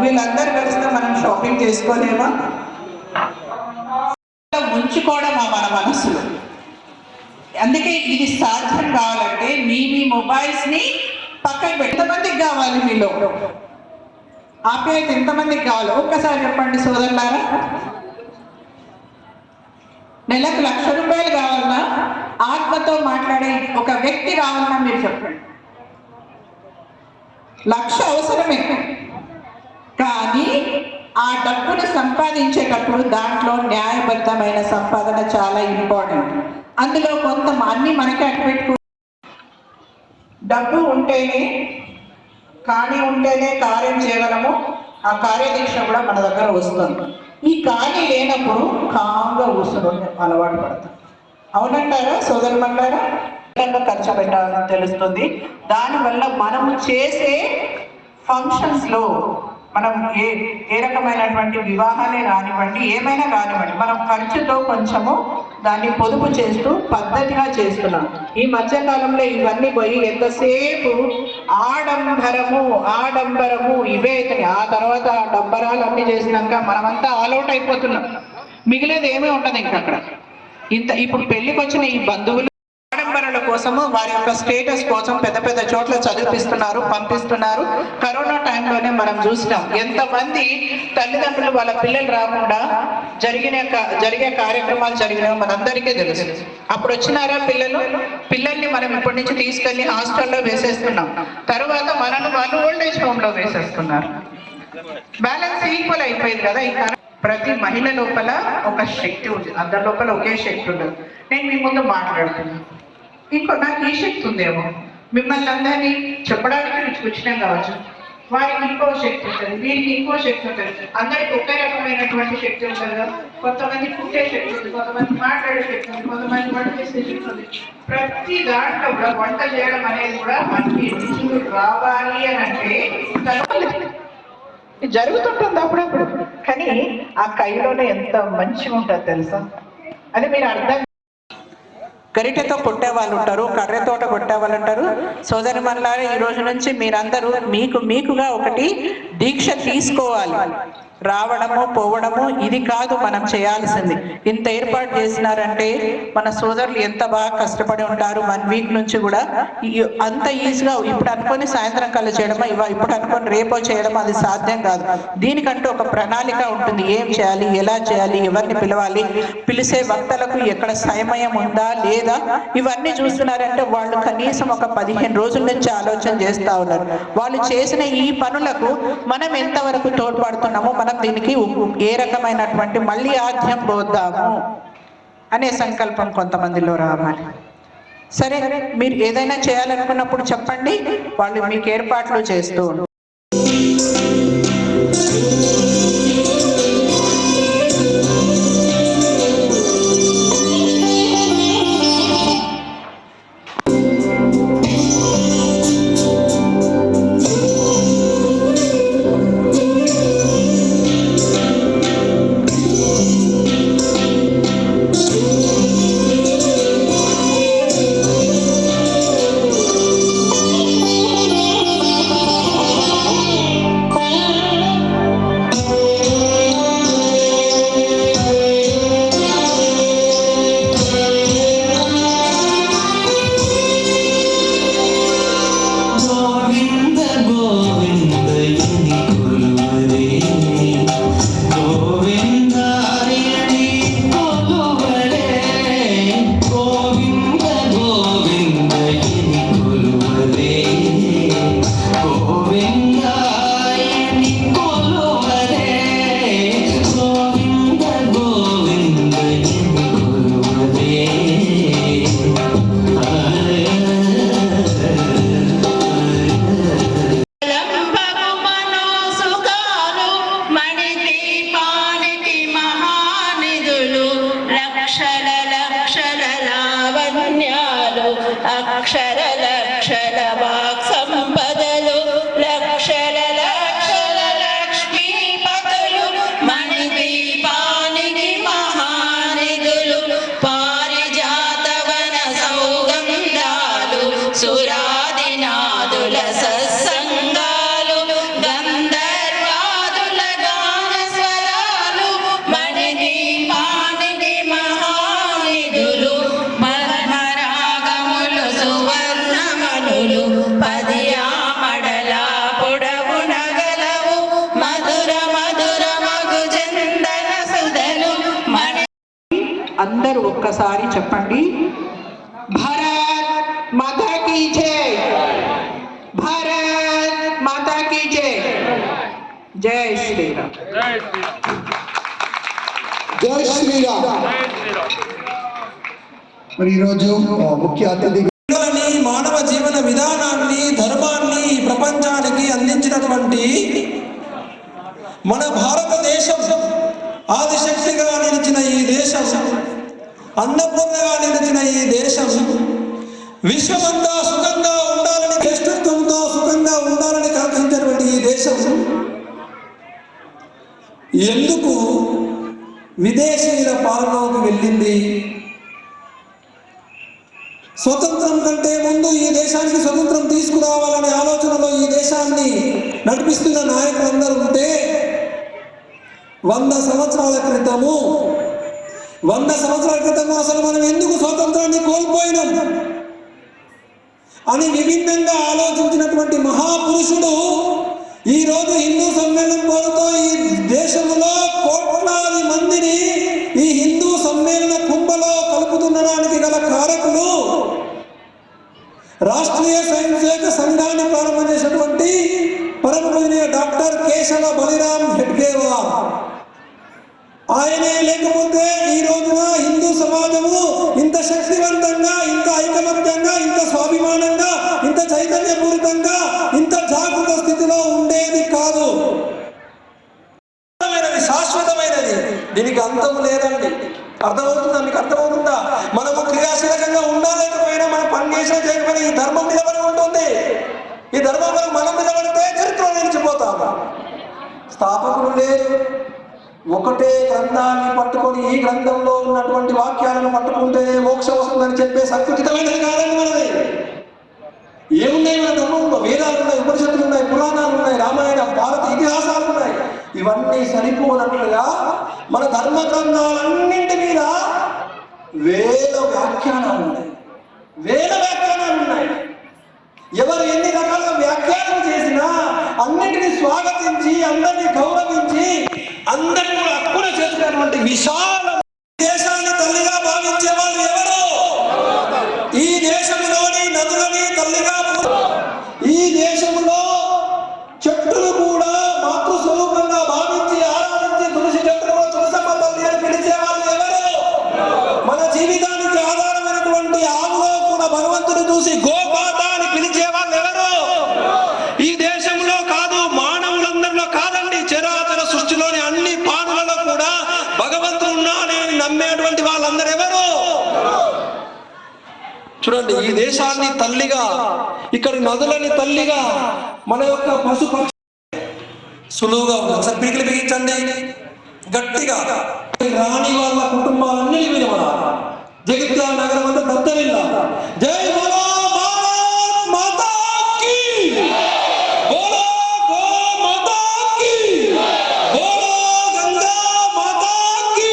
వీళ్ళందరూ కలిస్తే మనం షాపింగ్ చేసుకోలేమా? ఉంచుకోవడం మన మనసులో. అందుకే ఇది సాధ్యం కావాలంటే మీ మొబైల్స్ని పక్కకు ఎంతమందికి కావాలి? మీలో ఆప్యాయత ఎంతమందికి కావాలి? ఒక్కసారి చెప్పండి సోదరులారా. నెలకు 1,00,000 రూపాయలు కావాలన్నా, ఆత్మతో మాట్లాడే ఒక వ్యక్తి కావాలన్నా మీరు చెప్పండి. 1,00,000 అవసరమే, కానీ ఆ డబ్బును సంపాదించేటప్పుడు దాంట్లో న్యాయబద్ధమైన సంపాదన చాలా ఇంపార్టెంట్. అందులో కొంత అన్ని మనకి అట్టుపెట్టుకో. డబ్బు ఉంటేనే, ఖాళీ ఉంటేనే కార్యం చేయగలము. ఆ కార్యదీక్ష కూడా మన దగ్గర వస్తుంది. ఈ ఖాళీ లేనప్పుడు కాంగా కూర్చుని అలవాటు పడతాం. అవునంటారా సోదరులంటారా? ఖర్చు పెట్టాలని తెలుస్తుంది. దానివల్ల మనము చేసే ఫంక్షన్స్లో మనం ఏ రకమైనటువంటి వివాహాలే కానివ్వండి, ఏమైనా కానివ్వండి, మనం ఖర్చుతో కొంచెము దాన్ని పొదుపు చేస్తూ పద్ధతిగా చేస్తున్నాం. ఈ మధ్యకాలంలో ఇవన్నీ పోయి ఎంతసేపు ఆడంబరము ఇవే అవుతాయి. ఆ తర్వాత ఆ డబ్బరాలు అన్నీ చేసినాక మనమంతా ఆల్అౌట్ అయిపోతున్నాం. మిగిలేదు ఏమీ ఉండదు ఇంకా అక్కడ. ఇప్పుడు పెళ్లికి వచ్చిన ఈ బంధువులు ఆడంబరాల కోసము, వారి యొక్క స్టేటస్ కోసం పెద్ద పెద్ద చోట్ల చదివిపిస్తున్నారు, పంపిస్తున్నారు. కరోనా టైంలోనే మనం చూసినాం ఎంతమంది తల్లిదండ్రులు వాళ్ళ పిల్లలు రాకుండా జరిగే కార్యక్రమాలు జరిగినాయో మనందరికీ తెలుసు. అప్పుడు వచ్చినారా పిల్లల్ని మనం ఇప్పటి నుంచి తీసుకెళ్లి హాస్టల్లో వేసేస్తున్నాం. తర్వాత మనల్ని వాళ్ళు ఓల్డేజ్ హోమ్లో వేసేస్తున్నారు. బ్యాలెన్స్ ఈక్వల్ అయిపోయింది కదా. ఈ ప్రతి మహిళ లోపల ఒక శక్తి ఉంది, అందరి లోపల ఒకే శక్తి ఉండదు. నేను మీ ముందు మాట్లాడుతున్నాను, నాకు ఈ శక్తి ఉందేమో, మిమ్మల్ని అందరినీ చెప్పడానికి వచ్చినాం కావచ్చు. వారికి ఇంకో శక్తి ఉంటుంది, వీరికి ఇంకో శక్తి ఉంటుంది. అందరికి ఒకే రకమైనటువంటి శక్తి ఉంటుంది కదా. కొంతమంది పుట్టే శక్తి ఉంది, కొంతమంది మాట్లాడే శక్తి ఉంది, కొంతమంది వంట చేసే శక్తి ఉంది. ప్రతి దాంట్లో కూడా వంట చేయడం అనేది కూడా అన్ని రుచులు రావాలి అని అంటే జరుగుతుంటుంది అప్పుడప్పుడు. కానీ ఆ కైలోనే ఎంత మంచిగా ఉంటుంది తెలుసా? అది మీరు అర్థం. గరిటెతో కొట్టే వాళ్ళు ఉంటారు, కర్రెతోట కొట్టే వాళ్ళు ఉంటారు. సోదరి మనులారా, ఈ రోజు నుంచి మీరందరూ మీకుగా ఒకటి దీక్ష తీసుకోవాలి. రావడము పోవడము ఇది కాదు మనం చేయాల్సింది. ఇంత ఏర్పాటు చేసినారంటే మన సోదరులు ఎంత బాగా కష్టపడి ఉంటారు. 1 వీక్ నుంచి కూడా అంత ఈజీగా ఇప్పుడు అనుకొని సాయంత్రం కల్లా చేయడమా, ఇప్పుడు అనుకొని రేపో చేయడం అది సాధ్యం కాదు. దీనికంటూ ఒక ప్రణాళిక ఉంటుంది. ఏం చేయాలి, ఎలా చేయాలి, ఎవరిని పిలవాలి, పిలిచే వక్తలకు ఎక్కడ సమయం ఉందా లేదా, ఇవన్నీ చూస్తున్నారంటే వాళ్ళు కనీసం ఒక 15 రోజుల నుంచి ఆలోచన చేస్తూ ఉన్నారు. వాళ్ళు చేసిన ఈ పనులకు మనం ఎంతవరకు తోడ్పడుతున్నామో, మనం దీనికి ఏ రకమైనటువంటి మళ్ళీ ఆద్యం పోద్దాము అనే సంకల్పం కొంతమందిలో రావాలి. సరే, మీరు ఏదైనా చేయాలనుకున్నప్పుడు చెప్పండి, వాళ్ళు మీకు ఏర్పాట్లు చేస్తూ ఉంటారు. అందరూ ఒక్కసారి చెప్పండి. భారత్ మాతా కీ జై, భారత్ మాతా కీ జై, జై శ్రీరామ్. జై శ్రీరామ్. మరి ఈరోజు ముఖ్య అతిథి మానవ జీవన విధానాన్ని, ధర్మాన్ని ప్రపంచానికి అందించినటువంటి మన భారతదేశం, ఆదిశక్తిగా నిలిచిన ఈ దేశం, అన్నపూర్ణగా నిలిచిన ఈ దేశం, విశ్వమంతా సుఖంగా ఉండాలని, శ్రేష్ఠత్వంతో సుఖంగా ఉండాలని కాంక్షించినటువంటి ఈ దేశం ఎందుకు విదేశీయుల పాలనలోకి వెళ్ళింది? స్వతంత్రం కంటే ముందు ఈ దేశానికి స్వతంత్రం తీసుకురావాలనే ఆలోచనలో ఈ దేశాన్ని నడిపిస్తున్న నాయకులందరూ ఉంటే 100 సంవత్సరాల క్రితము అసలు మనం ఎందుకు స్వాతంత్రాన్ని కోల్పోయినాం అని విభిన్నంగా ఆలోచించినటువంటి మహాపురుషుడు ఈరోజు హిందూ సమ్మేళనం పేరుతో ఈ దేశంలో కోట్లాది మందిని ఈ హిందూ సమ్మేళన కుంభలో కలుపుతుండడానికి గల కారకులు రాష్ట్రీయ స్వయంసేవక సంఘాన్ని ప్రారంభం చేసినటువంటి పరమ పూజనీయ డాక్టర్ కేశవ బలిరామ్ హెడ్గేవార్. ఆయనే లేకపోతే ఈ రోజున హిందూ సమాజము ఇంత శక్తివంతంగా, ఇంత ఐకమత్యంగా, ఇంత స్వాభిమానంగా, ఇంత చైతన్యపూరితంగా, ఇంత జాగృత స్థితిలో ఉండేది కాదు. శాశ్వతమైనది, దీనికి అంతం లేదండి. అర్థమవుతుందా? మీకు అర్థమవుతుందా? మనము క్రియాశీలకంగా ఉండాలేకపోయినా, మనం పని చేసినా చేయకపోయినా ఈ ధర్మం నిలబడి ఉంటుంది. ఈ ధర్మం మనం నిలబడితే చరిత్ర నిలిచిపోతాము. స్థాపకులు లేరు. ఒకటే గ్రంథాన్ని పట్టుకొని ఈ గ్రంథంలో ఉన్నటువంటి వాక్యాలను పట్టుకుంటే మోక్షం వస్తుందని చెప్పే సంకుచితమైనది కాదండి మనది. ఏమున్నాయి మన ధర్మంలో? వేదాలు ఉన్నాయి, ఉపనిషత్తులు ఉన్నాయి, పురాణాలు ఉన్నాయి, రామాయణ భారత ఇతిహాసాలు ఉన్నాయి. ఇవన్నీ సరిపోనట్లుగా మన ధర్మ గ్రంథాలన్నింటి మీద వేల వ్యాఖ్యానాలు ఉన్నాయి. ఎవరు ఎన్ని రకాల వ్యాఖ్యానం చేసినా అన్నింటినీ స్వాగతించి, అందరినీ గౌరవించి, అందరినీ హక్కున చేసినటువంటి విశాల దేశాన్ని తల్లిగా భావించే వాళ్ళు ఎవరు? ఈ దేశంలోని నదులని తల్లిగా, ఈ దేశంలో చెట్టులు కూడా మాతృస్వరూపంగా భావించి ఆరాధించి తులసి చెట్టులో తులసమ్మ తల్లి అని పిలిచే వాళ్ళు ఎవరు? మన జీవితానికి ఆధారమైనటువంటి ఆవులో కూడా భగవంతుని చూసి గోమాత అని పిలిచే వాళ్ళు ఎవరు? ఈ దేశంలో కాదు, మానవులందరిలో కాదండి, చరాచర సృష్టిలోని అన్ని ప్రాణులలో కూడా భగవంతుడు ఉన్నాడని నమ్మేటువంటి వాళ్ళందరూ ఎవరు? చూడండి, ఈ దేశాన్ని తల్లిగా, ఇక్కడి నదులని తల్లిగా, మన యొక్క పశు పక్షి సులువుగా ఉంది. ఒకసారి పిడికిలు బిగించండి గట్టిగా. రాణి వాళ్ళ కుటుంబాలన్నీ వినమన్నారు. జగిత్యాల నగరం అంతా దత్తవిల్ల. జై బోలో భారత్ మాతా కీ, బోలో గో మాతా కీ, బోలో గంగా మాతా కీ,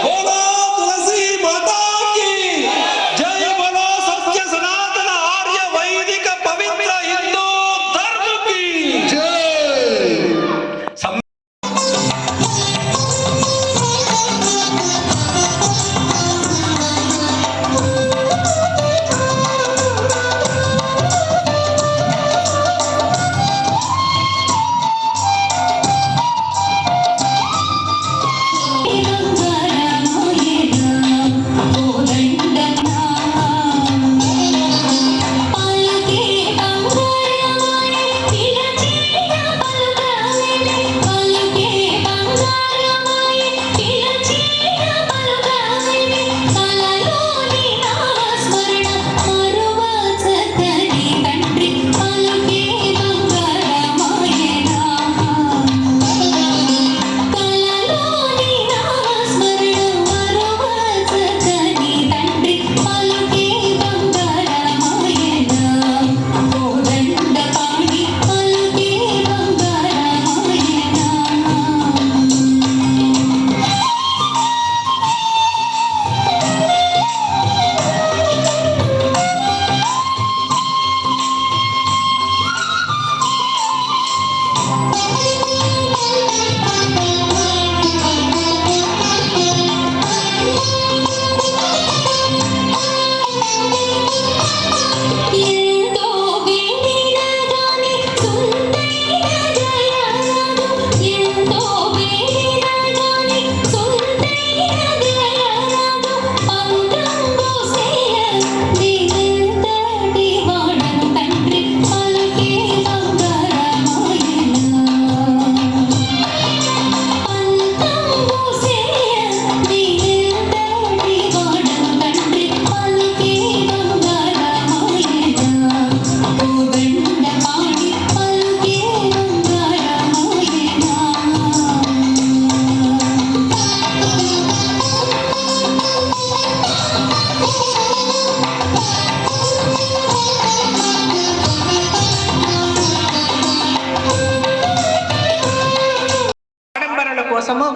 బోలో తులసి మాతా కీ, జై బోలో సత్య సనాతన ఆర్య వైదిక పవిత్ర హిందూ ధర్మ కీ జై.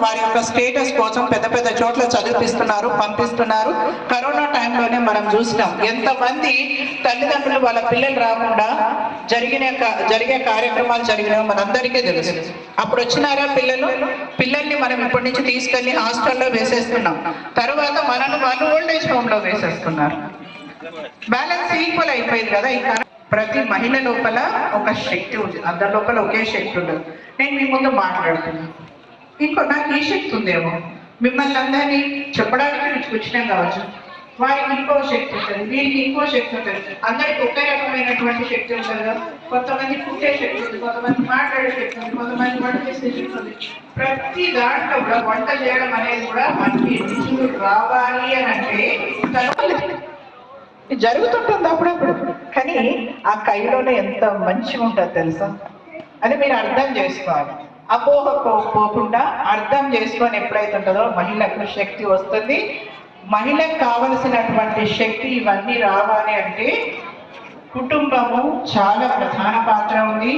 వారి యొక్క స్టేటస్ కోసం పెద్ద పెద్ద చోట్ల చదివిపిస్తున్నారు, పంపిస్తున్నారు. కరోనా టైంలోనే మనం చూసినాం ఎంతమంది తల్లిదండ్రులు వాళ్ళ పిల్లలు రాకుండా జరిగే కార్యక్రమాలు జరిగినాయో మనందరికీ తెలుసు. అప్పుడు వచ్చినారా పిల్లల్ని మనం ఇప్పటి నుంచి తీసుకెళ్లి హాస్టల్లో వేసేస్తున్నాం. తర్వాత మనల్ని వాళ్ళు ఓల్డేజ్ హోమ్ లో వేసేస్తున్నారు. బ్యాలెన్స్ ఈక్వల్ అయిపోయింది కదా. ఈ ప్రతి మహిళ లోపల ఒక శక్తి ఉంది, అందరి లోపల ఒకే శక్తి ఉండదు. నేను మీ ముందు మాట్లాడుతున్నాను, నాకు ఈ శక్తి ఉందేమో, మిమ్మల్ని అందరినీ చెప్పడానికి మీకు వచ్చినాం కావచ్చు. వారికి ఇంకో శక్తి ఉంటుంది, వీరికి ఇంకో శక్తి ఉంటుంది. అందరికి ఒకే రకమైనటువంటి శక్తి ఉంటుంది కదా. కొంతమంది పుట్టే శక్తి ఉంది, కొంతమంది మాట్లాడే శక్తి ఉంది, కొంతమంది వంట చేసే శక్తి ఉంది. ప్రతి దాంట్లో కూడా వంట చేయడం అనేది కూడా మనకి రుచులు రావాలి అని అంటే జరుగుతుంటుంది అప్పుడప్పుడు. కానీ ఆ కైలోనే ఎంత మంచిగా ఉంటుంది తెలుసా, అది మీరు అర్థం చేసుకోవాలి. అపోహ పోకుండా అర్థం చేసుకొని ఎప్పుడైతే ఉంటుందో మహిళకు శక్తి వస్తుంది. మహిళకు కావలసినటువంటి శక్తి ఇవన్నీ రావాలి అంటే కుటుంబము చాలా ప్రధాన పాత్ర ఉంది.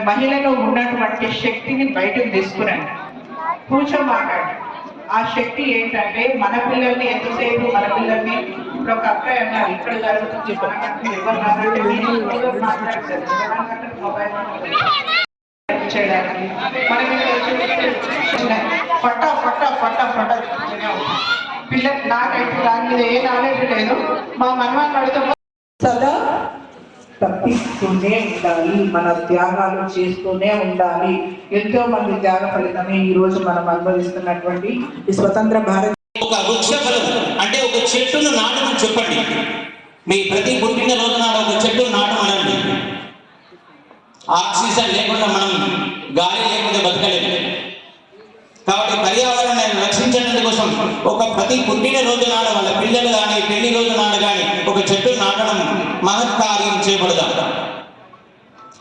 మహిళలో ఉన్నటువంటి శక్తిని బయటకు తీసుకురండి, కూర్చోమాకండి. ఆ శక్తి ఏంటంటే మన పిల్లల్ని ఎంతసేపు మన పిల్లల్ని ఇప్పుడు ఒక అక్కయ్య అన్నారు ఇక్కడ జరుగుతుంది మొబైల్ చేయడానికి మనం ఫటా ఫటా ఫటా ఫటా పిల్లలు. నాకైతే దాని మీద ఏ నాలెడ్జ్ లేదు. మా మనవాళ్ళు అడిగితే సదా తప్పిస్తూనే ఉండాలి, మన త్యాగాలు చేస్తూనే ఉండాలి. ఎంతో మంది త్యాగ ఫలితమే ఈ రోజు మనం అనుభవిస్తున్నటువంటి ఈ స్వతంత్ర భారత్. ఒక వృక్ష ఫలం అంటే ఒక చెట్టును నాటమని చెప్పండి. మీ ప్రతి పుట్టిన రోజు నాడు ఒక చెట్టు నాటమనండి. ఆక్సిజన్ లేకుండా మనం గాలి లేకుండా బతకలేదు. కాబట్టి పర్యావరణాన్ని రక్షించడం కోసం ఒక ప్రతి పుట్టిన రోజు నాడు వాళ్ళ పిల్లలు కానీ పెళ్లి రోజు నాడు కానీ ఒక చెట్టు నాటడం మహత్కార్యం చేయబడదాం.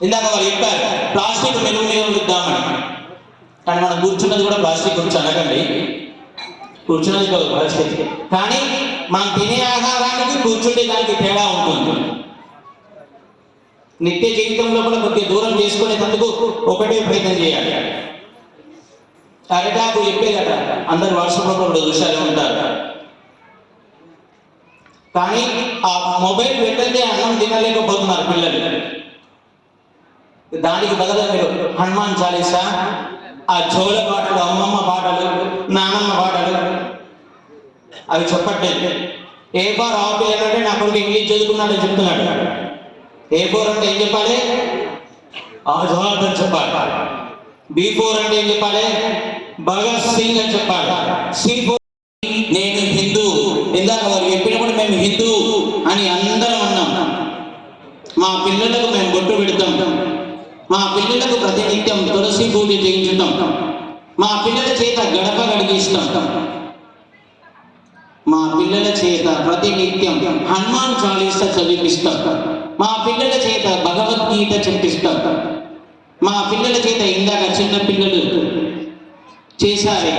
ఇందాక వాళ్ళు చెప్పారు ప్లాస్టిక్ నిలువనిద్దామని, కానీ మనం కూర్చున్నది కూడా ప్లాస్టిక్ గురించి అనకండి, కూర్చున్నది ప్లాస్టిక్. కానీ మనం తినే ఆహారానికి కూర్చుంటే దానికి తేడా ఉంటుంది. నిత్య జీవితంలో కూడా కొద్దిగా దూరం చేసుకునేందుకు ఒకటే ప్రయత్నం చేయాలి. అరటాకు చెప్పేదట అందరు వాట్సాప్లో కూడా చూశారు ఉంటారు. కానీ ఆ మొబైల్ పెట్టండి అన్నం తినలేకపోతున్నారు పిల్లలు. దానికి బదులు మీరు హనుమాన్ చాలీసా, ఆ జోల పాటలు, అమ్మమ్మ పాటలు, నానమ్మ పాటలు అవి చెప్పట్లేదు. ఏ ఫార్ ఆపిల్ అంటే నా కొడుకు ఇంగ్లీష్ చదువుకున్నాడని చెప్తున్నాడు. ఏ ఫోర్ అంటే ఏం చెప్పాలి, ఆజాద్ అని చెప్పాలి. B4 అంటే ఏం చెప్పాలి, భగత్ సింగ్ అని చెప్పాలి. C4 నేను హిందూ. ఇందాక వారు చెప్పినప్పుడు మేము హిందూ అని అందరం అన్నాం. మా పిల్లలకు మేము బొట్టు పెడతాం, మా పిల్లలకు ప్రతినిత్యం తులసి పూజ చేయించుతాం, మా పిల్లల చేత గడప గడిగిస్తాం, మా పిల్లల చేత ప్రతినిత్యం హనుమాన్ చాలీసా చదివిస్తాం, మా పిల్లల చేత భగవద్గీత చెప్పిస్తాం, మా పిల్లల చేత ఇందాక చిన్న పిల్లలు చేశారే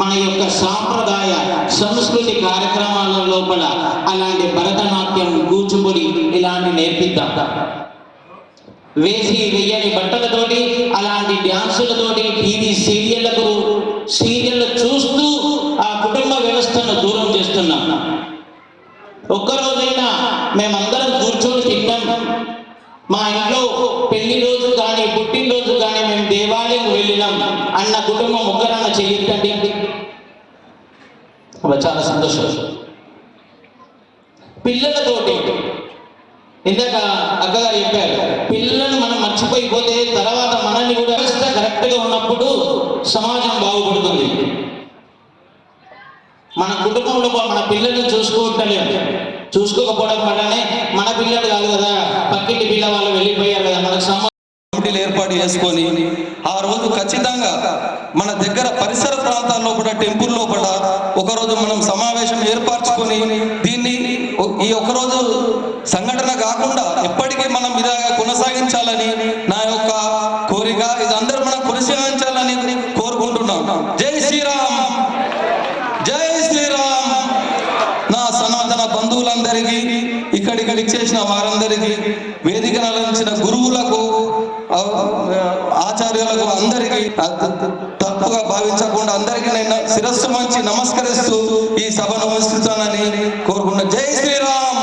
మన యొక్క సాంప్రదాయ సంస్కృతి కార్యక్రమాల లోపల అలాంటి భరతనాట్యం, కూచిపూడి ఇలాంటి నేర్పిద్దాం. వేసి వెయ్యని బట్టలతోటి అలాంటి డ్యాన్సులతోటి టీవీ సీరియళ్ళు చూస్తూ ఆ కుటుంబ వ్యవస్థను దూరం చేస్తున్నాం. ఒక్కరోజైనా మేమందరం కూర్చొని తింటాం. మా ఇంట్లో పెళ్లి రోజు కానీ పుట్టినరోజు కానీ మేము దేవాలయం వెళ్ళినాం అన్న కుటుంబం ఒక్కరన్నా చెయ్యండి. చాలా సంతోషం. పిల్లలతోటి ఇందాక అక్కగారు చెప్పారు, పిల్లలను మనం మర్చిపోయిపోతే తర్వాత మనల్ని కూడా వ్యవస్థ కరెక్ట్గా ఉన్నప్పుడు సమాజం బాగుపడుతుంది. మన కుటుంబంలో మన పిల్లల్ని చూసుకోకపోవడం వల్లనే మన పిల్లలు కాదు కదా, పక్కింటి పిల్ల వాళ్ళు వెళ్ళిపోయారు కదా, మనకు కమిటీలు ఏర్పాటు చేసుకొని ఆ రోజు ఖచ్చితంగా మన దగ్గర పరిసర ప్రాంతాల్లో కూడా టెంపుల్ లోపల ఒకరోజు మనం సమావేశం ఏర్పరచుకొని దీన్ని ఈ ఒకరోజు సంఘటన కాకుండా ఎప్పటికీ మనం ఇలాగా కొనసాగించాలని నా యొక్క కోరిక. ఇది అందరూ మనం కొనసాగించాలని కోరుకుంటున్నాం. జై శ్రీరామ్, జై శ్రీరామ్. నా సనాతన బంధువులందరికీ, ఇక్కడికి చేసిన వారందరికీ, వేదికను అలంకరించిన గురువులకు, ఆచార్యులకు అందరికీ తప్పుగా భావించకుండా అందరికీ నేను శిరస్సు మంచి నమస్కరిస్తూ ఈ సభను ముగిస్తానని కోరుకున్నా. జై శ్రీరామ్.